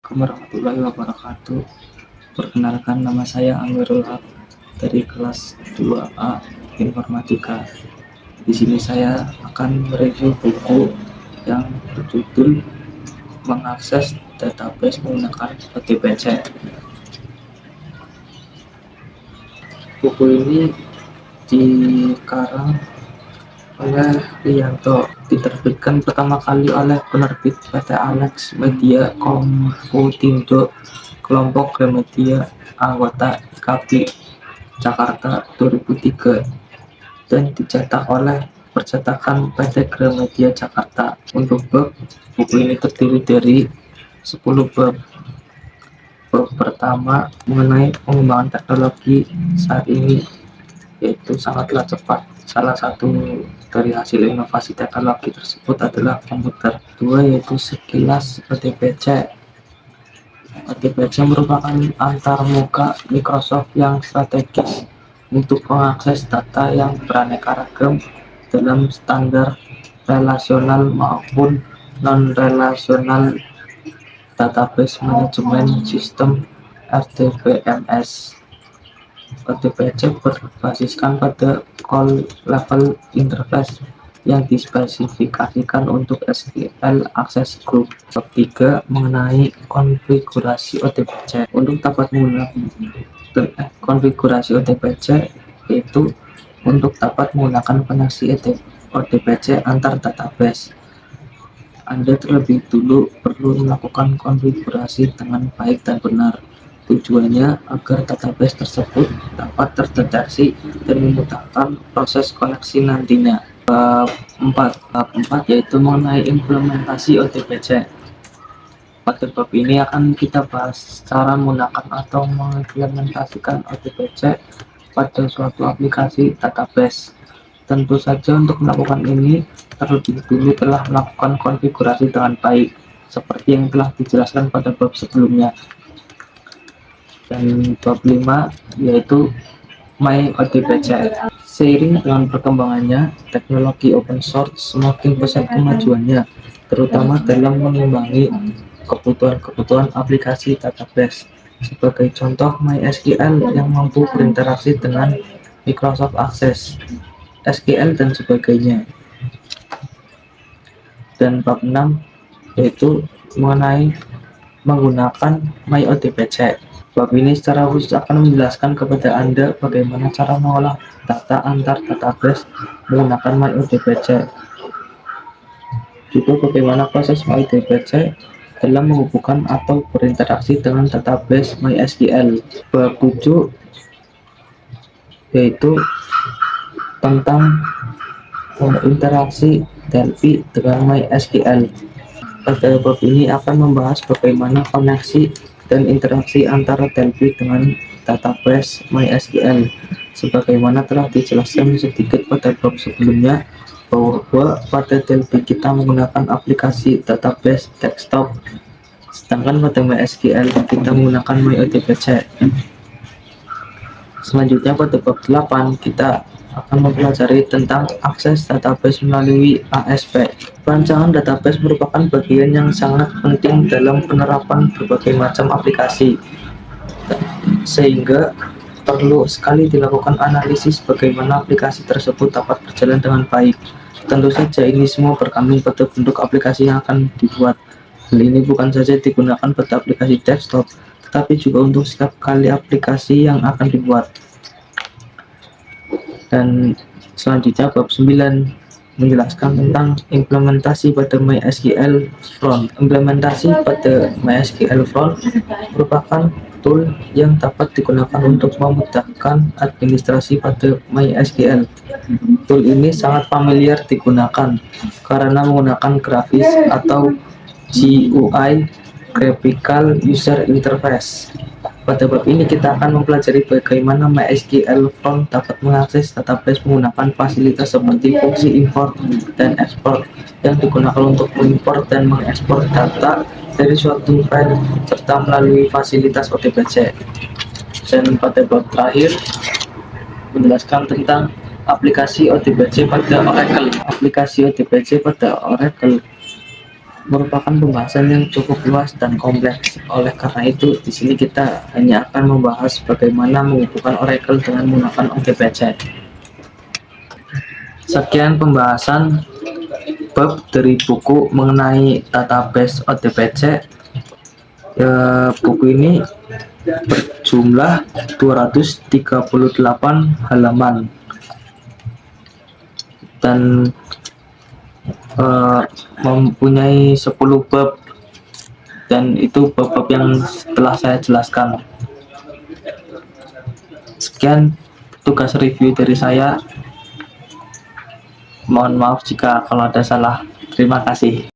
Warahmatullahi wabarakatuh. Perkenalkan, nama saya Amirul Haq dari kelas 2A Informatika. Di sini saya akan mereview buku yang berjudul Mengakses Database Menggunakan ODBC. Buku ini dikarang oleh Rianto, diterbitkan pertama kali oleh penerbit PT Alex Media Komputindo, kelompok Gramedia, anggota IKP, Jakarta 2003, dan dicetak oleh percetakan PT Gramedia Jakarta. Untuk bab, buku ini terdiri dari 10 bab. Bab pertama mengenai pengembangan teknologi saat ini, yaitu sangatlah cepat. Salah satu dari hasil inovasi teknologi tersebut adalah komputer. Dua, yaitu sekilas ODBC. ODBC merupakan antarmuka Microsoft yang strategis untuk mengakses data yang beraneka ragam dalam standar relasional maupun non-relasional database management system (RDBMS). ODBC berbasiskan pada call level interface yang dispesifikasikan untuk SQL Access Group. Bab 3 mengenai konfigurasi ODBC. Untuk dapat menggunakan konfigurasi ODBC, yaitu untuk dapat menggunakan koneksi ODBC antar database, Anda terlebih dulu perlu melakukan konfigurasi dengan baik dan benar. Tujuannya agar database tersebut dapat terdeteksi dan memudahkan proses koneksi nantinya. Bab 4 yaitu mengenai implementasi ODBC. Pada bab ini akan kita bahas cara menggunakan atau mengimplementasikan ODBC pada suatu aplikasi database. Tentu saja untuk melakukan ini terlebih dulu telah melakukan konfigurasi dengan baik, seperti yang telah dijelaskan pada bab sebelumnya. Dan bab 5 yaitu MyODBC. Seiring dengan perkembangannya, teknologi open source semakin pesat kemajuannya, terutama dalam mengimbangi kebutuhan aplikasi database. Sebagai contoh, MySQL yang mampu berinteraksi dengan Microsoft Access, SQL dan sebagainya. Dan bab 6 yaitu mengenai menggunakan MyODBC. Bab ini secara khusus akan menjelaskan kepada Anda bagaimana cara mengolah data antar database menggunakan MyODBC. Juga bagaimana proses MyODBC dalam menghubungkan atau berinteraksi dengan database MySQL. Bab 7 yaitu tentang interaksi Delphi dengan MySQL. Pada bab ini akan membahas bagaimana koneksi dan interaksi antara Delphi dengan database MySQL. Sebagaimana telah dijelaskan sedikit pada bab sebelumnya, bahwa pada Delphi kita menggunakan aplikasi database desktop, sedangkan pada MySQL kita menggunakan MyODBC. Selanjutnya pada bab 8 kita akan mempelajari tentang akses database melalui ASP. Perancangan database merupakan bagian yang sangat penting dalam penerapan berbagai macam aplikasi, sehingga perlu sekali dilakukan analisis bagaimana aplikasi tersebut dapat berjalan dengan baik. Tentu saja ini semua bergantung pada bentuk aplikasi yang akan dibuat. Hal ini bukan saja digunakan pada aplikasi desktop, tetapi juga untuk setiap kali aplikasi yang akan dibuat. Dan selanjutnya bab 9 menjelaskan tentang implementasi pada MySQL Front. Implementasi pada MySQL Front merupakan tool yang dapat digunakan untuk memudahkan administrasi pada MySQL. Tool ini sangat familiar digunakan karena menggunakan grafis atau GUI, Graphical User Interface. Pada bab ini kita akan mempelajari bagaimana MySQL Front dapat mengakses database menggunakan fasilitas seperti fungsi import dan export yang digunakan untuk mengimport dan mengekspor data dari suatu file serta melalui fasilitas ODBC. Dan pada bab terakhir menjelaskan tentang aplikasi ODBC pada Oracle. Aplikasi ODBC pada Oracle merupakan pembahasan yang cukup luas dan kompleks. Oleh karena itu, di sini kita hanya akan membahas bagaimana menghubungkan Oracle dengan menggunakan ODBC. Sekian pembahasan bab dari buku mengenai database ODBC. Buku ini berjumlah 238 halaman dan mempunyai 10 bab, dan itu bab-bab yang telah saya jelaskan. Sekian tugas review dari saya. Mohon maaf jika kalau ada salah. Terima kasih.